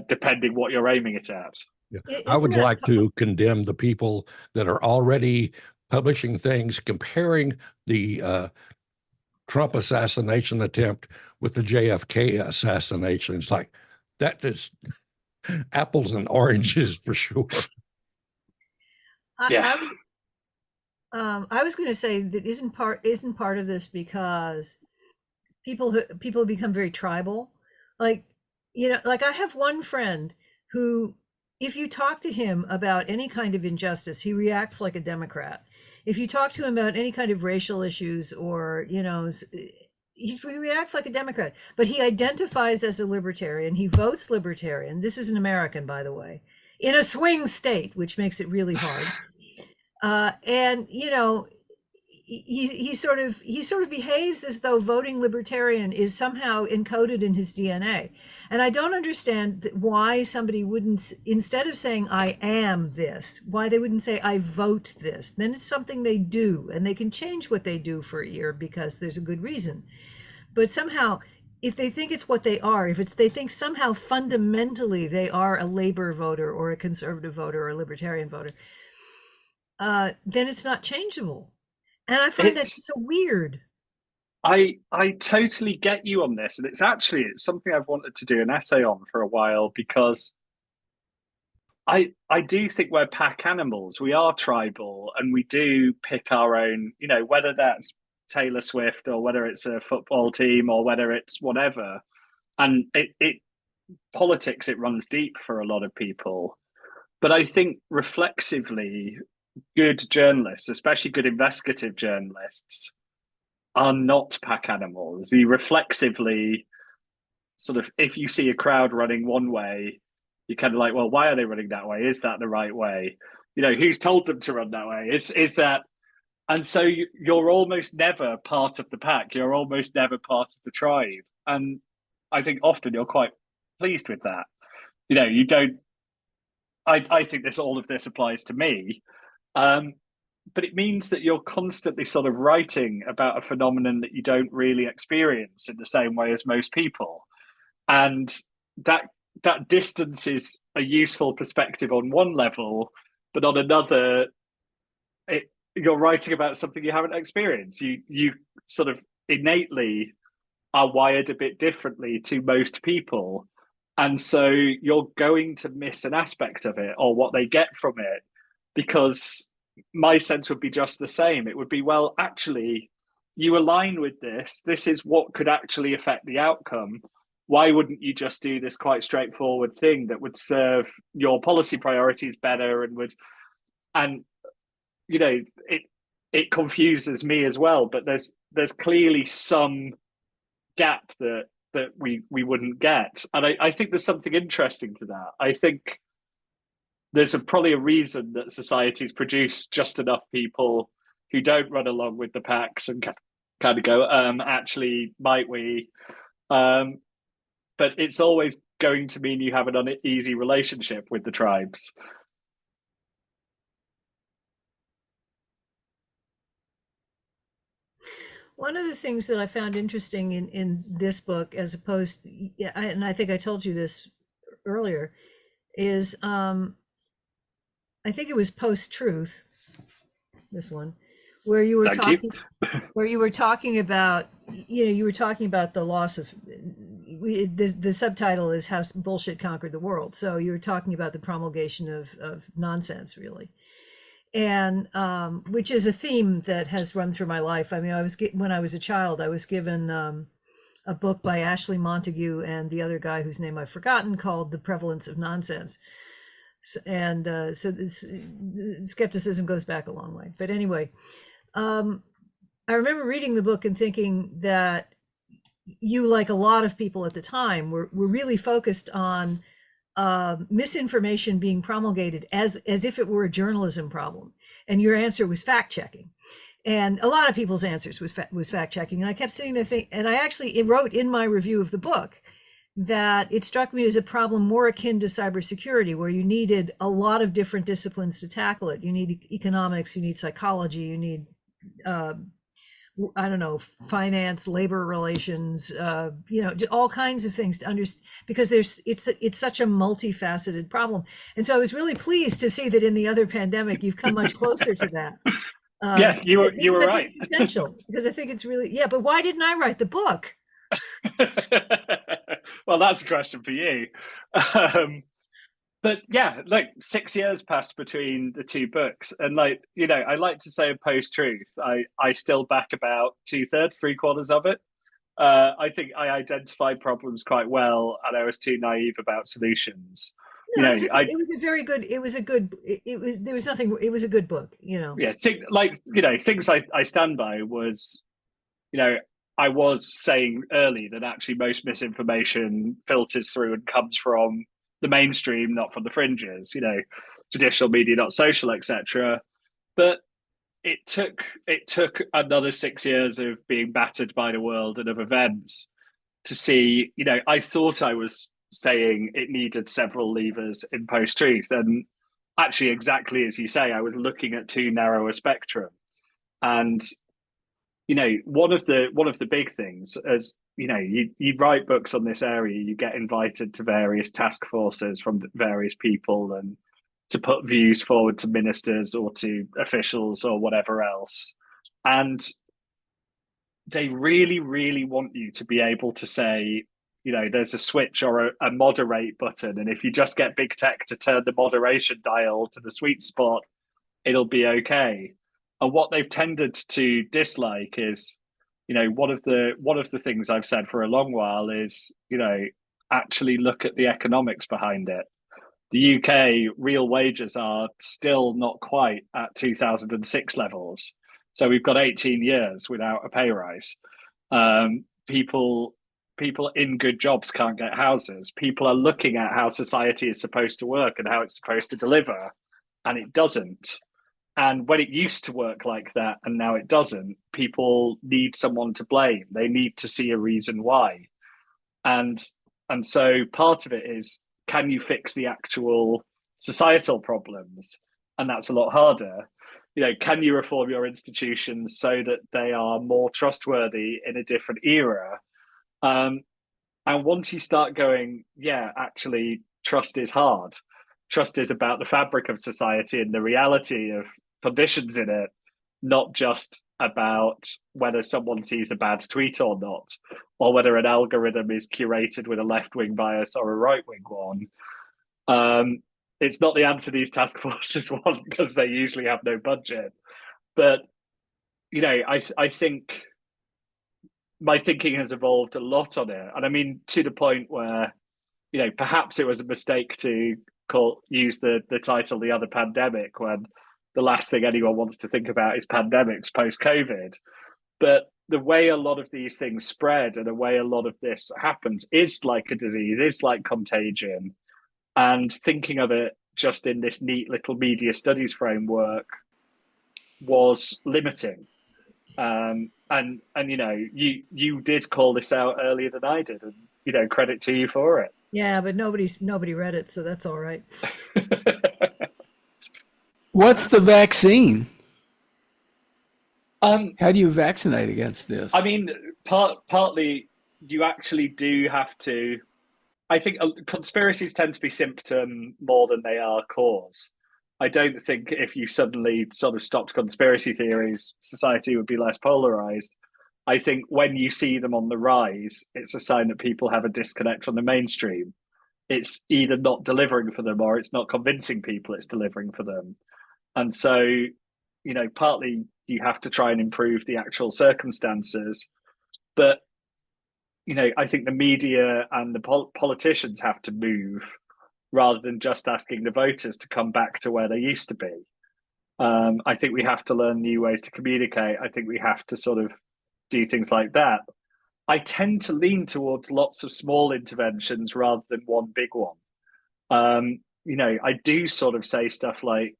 depending what you're aiming it at. Yeah. I would like to condemn the people that are already publishing things comparing the Trump assassination attempt with the JFK assassination. It's like, that is apples and oranges for sure. Yeah. I was going to say that isn't part of this because people become very tribal. Like I have one friend who, if you talk to him about any kind of injustice, he reacts like a Democrat. If you talk to him about any kind of racial issues or, he reacts like a Democrat, but he identifies as a libertarian. He votes libertarian. This is an American, by the way, in a swing state, which makes it really hard. And he sort of behaves as though voting libertarian is somehow encoded in his DNA. And I don't understand why somebody wouldn't, instead of saying I am this, why they wouldn't say I vote this. Then it's something they do, and they can change what they do for a year because there's a good reason. But somehow, if they think it's what they are, they think somehow fundamentally they are a labor voter or a conservative voter or a libertarian voter, then it's not changeable. And I find that so weird. I totally get you on this. And it's something I've wanted to do an essay on for a while, because I do think we're pack animals. We are tribal and we do pick our own, whether that's Taylor Swift or whether it's a football team or whether it's whatever. And it politics, it runs deep for a lot of people. But I think reflexively, good journalists, especially good investigative journalists, are not pack animals. You reflexively sort of, if you see a crowd running one way, you're kind of like, well, why are they running that way? Is that the right way? Who's told them to run that way? Is that? And so you're almost never part of the pack. You're almost never part of the tribe. And I think often you're quite pleased with that. You don't. I think all of this applies to me. But it means that you're constantly sort of writing about a phenomenon that you don't really experience in the same way as most people. And that distance is a useful perspective on one level, but on another, you're writing about something you haven't experienced. You sort of innately are wired a bit differently to most people. And so you're going to miss an aspect of it or what they get from it, because my sense would be just the same. It would be, well, actually, you align with this. This is what could actually affect the outcome. Why wouldn't you just do this quite straightforward thing that would serve your policy priorities better and it confuses me as well. But there's clearly some gap that we wouldn't get. And I think there's something interesting to that. I think there's probably a reason that societies produce just enough people who don't run along with the packs and kind of go, actually, might we? But it's always going to mean you have an uneasy relationship with the tribes. One of the things that I found interesting in this book, as opposed, and I think I told you this earlier, is I think it was Post-Truth, this one, where you were talking about, you were talking about the loss of, the subtitle is How Bullshit Conquered the World. So you were talking about the promulgation of nonsense, really. And which is a theme that has run through my life. I mean, when I was a child, I was given a book by Ashley Montagu and the other guy whose name I've forgotten, called The Prevalence of Nonsense. So this skepticism goes back a long way. But anyway, I remember reading the book and thinking that you, like a lot of people at the time, were really focused on misinformation being promulgated as if it were a journalism problem, and your answer was fact checking, and a lot of people's answers was fact checking. And I kept sitting there and I actually wrote in my review of the book that it struck me as a problem more akin to cybersecurity, where you needed a lot of different disciplines to tackle it. You need economics, you need psychology, you need I don't know, finance, labor relations, all kinds of things to understand, because it's such a multifaceted problem. And so I was really pleased to see that in the other pandemic, you've come much closer to that. Yeah, you were right. It's essential, because I think it's really, but why didn't I write the book? Well, that's a question for you. But yeah, 6 years passed between the two books. And I like to say in Post-Truth, I still back about 2/3, 3/4 of it. I think I identified problems quite well, and I was too naive about solutions. No, it was a very good, it was a good book, Yeah, things I stand by was, I was saying early that actually most misinformation filters through and comes from the mainstream, not from the fringes, traditional media, not social, etc. But it took another 6 years of being battered by the world and of events to see, I thought I was saying it needed several levers in Post-Truth. And actually, exactly as you say, I was looking at too narrow a spectrum. And one of the big things, as you write books on this area, you get invited to various task forces from various people and to put views forward to ministers or to officials or whatever else. And they really, really want you to be able to say, there's a switch or a moderate button. And if you just get big tech to turn the moderation dial to the sweet spot, it'll be okay. And what they've tended to dislike is, one of the things I've said for a long while is, actually look at the economics behind it. The UK real wages are still not quite at 2006 levels. So we've got 18 years without a pay rise. People in good jobs can't get houses. People are looking at how society is supposed to work and how it's supposed to deliver, and it doesn't. And when it used to work like that and now it doesn't, people need someone to blame. They need to see a reason why. And so part of it is, can you fix the actual societal problems? And that's a lot harder. Can you reform your institutions so that they are more trustworthy in a different era? And once you start going, yeah, actually, trust is hard. Trust is about the fabric of society and the reality of conditions in it, not just about whether someone sees a bad tweet or not, or whether an algorithm is curated with a left-wing bias or a right-wing one. It's not the answer these task forces want, because they usually have no budget. But, I think my thinking has evolved a lot on it. And I mean, to the point where, perhaps it was a mistake to use the title The Other Pandemic, when the last thing anyone wants to think about is pandemics post-COVID. But the way a lot of these things spread and the way a lot of this happens is like a disease, is like contagion. And thinking of it just in this neat little media studies framework was limiting. And you did call this out earlier than I did, and credit to you for it. Yeah, but nobody read it, so that's all right. What's the vaccine? How do you vaccinate against this? I mean, partly you actually do have to. I think conspiracies tend to be symptom more than they are cause. I don't think if you suddenly sort of stopped conspiracy theories, society would be less polarized. I think when you see them on the rise, it's a sign that people have a disconnect from the mainstream. It's either not delivering for them or it's not convincing people it's delivering for them. And so, partly you have to try and improve the actual circumstances. But, I think the media and the politicians have to move rather than just asking the voters to come back to where they used to be. I think we have to learn new ways to communicate. I think we have to sort of do things like that. I tend to lean towards lots of small interventions rather than one big one. I do sort of say stuff like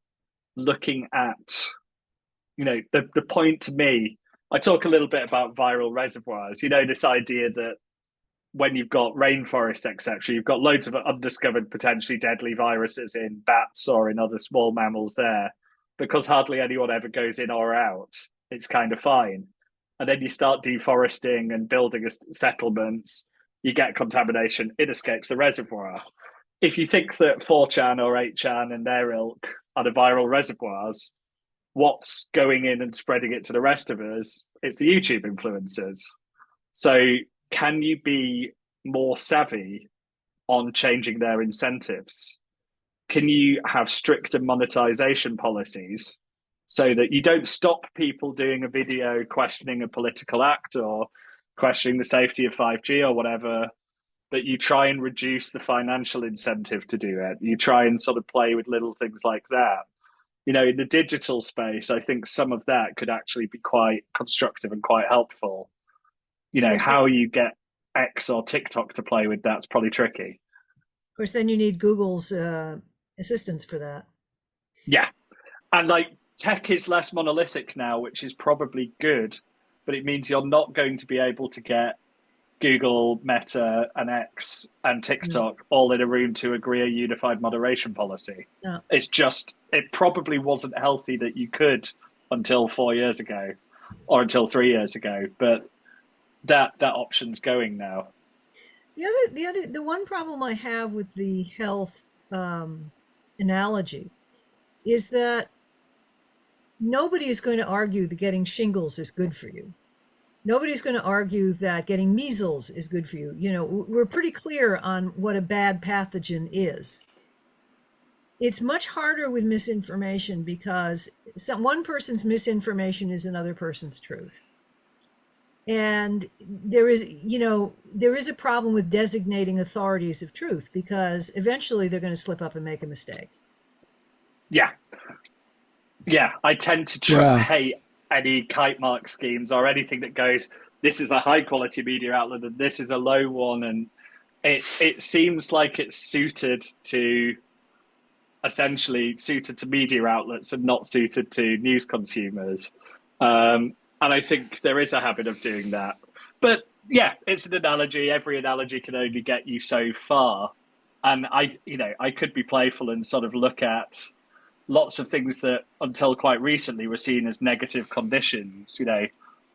looking at, the point to me, I talk a little bit about viral reservoirs, this idea that when you've got rainforests, etc., you've got loads of undiscovered, potentially deadly viruses in bats or in other small mammals there, because hardly anyone ever goes in or out. It's kind of fine. And then you start deforesting and building settlements, you get contamination, it escapes the reservoir. If you think that 4chan or 8chan and their ilk are the viral reservoirs, what's going in and spreading it to the rest of us? It's the YouTube influencers. So can you be more savvy on changing their incentives? Can you have stricter monetization policies so that you don't stop people doing a video questioning a political act or questioning the safety of 5G or whatever, but you try and reduce the financial incentive to do it? You try and sort of play with little things like that. In the digital space, I think some of that could actually be quite constructive and quite helpful. How you get X or TikTok to play with that's probably tricky. Of course, then you need Google's assistance for that. Yeah. And tech is less monolithic now, which is probably good, but it means you're not going to be able to get Google, Meta, and X and TikTok all in a room to agree a unified moderation policy. No. It probably wasn't healthy that you could until 4 years ago or until 3 years ago, but that option's going now. The one problem I have with the health analogy is that nobody is going to argue that getting shingles is good for you. Nobody's going to argue that getting measles is good for you. We're pretty clear on what a bad pathogen is. It's much harder with misinformation because one person's misinformation is another person's truth. And there is, there is a problem with designating authorities of truth, because eventually they're going to slip up and make a mistake. Yeah. Yeah, I tend to hate any kite mark schemes or anything that goes, this is a high quality media outlet and this is a low one. And it seems like it's suited to media outlets and not suited to news consumers. And I think there is a habit of doing that. But yeah, it's an analogy. Every analogy can only get you so far. And I could be playful and sort of look at lots of things that until quite recently were seen as negative conditions,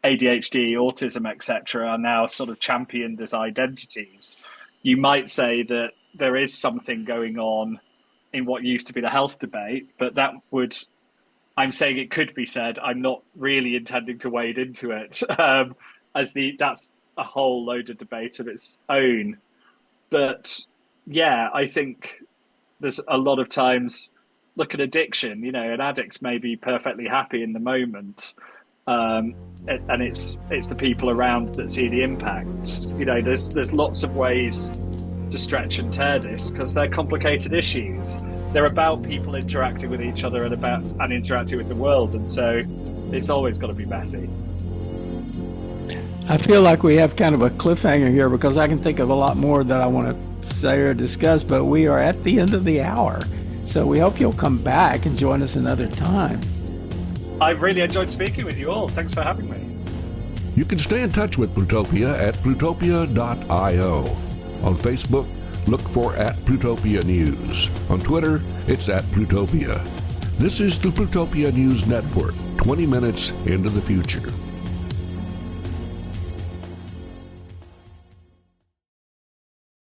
ADHD, autism, etc., are now sort of championed as identities. You might say that there is something going on in what used to be the health debate, but I'm saying it could be said. I'm not really intending to wade into it, that's a whole load of debate of its own. But yeah, I think there's a lot of times, look at addiction. An addict may be perfectly happy in the moment, and it's the people around that see the impacts. There's lots of ways to stretch and tear this, because they're complicated issues. They're about people interacting with each other and interacting with the world, and so it's always got to be messy. I feel like we have kind of a cliffhanger here, because I can think of a lot more that I want to say or discuss, but we are at the end of the hour. So we hope you'll come back and join us another time. I've really enjoyed speaking with you all. Thanks for having me. You can stay in touch with Plutopia at plutopia.io. On Facebook, look for @Plutopia News. On Twitter, it's @Plutopia. This is the Plutopia News Network, 20 minutes into the future.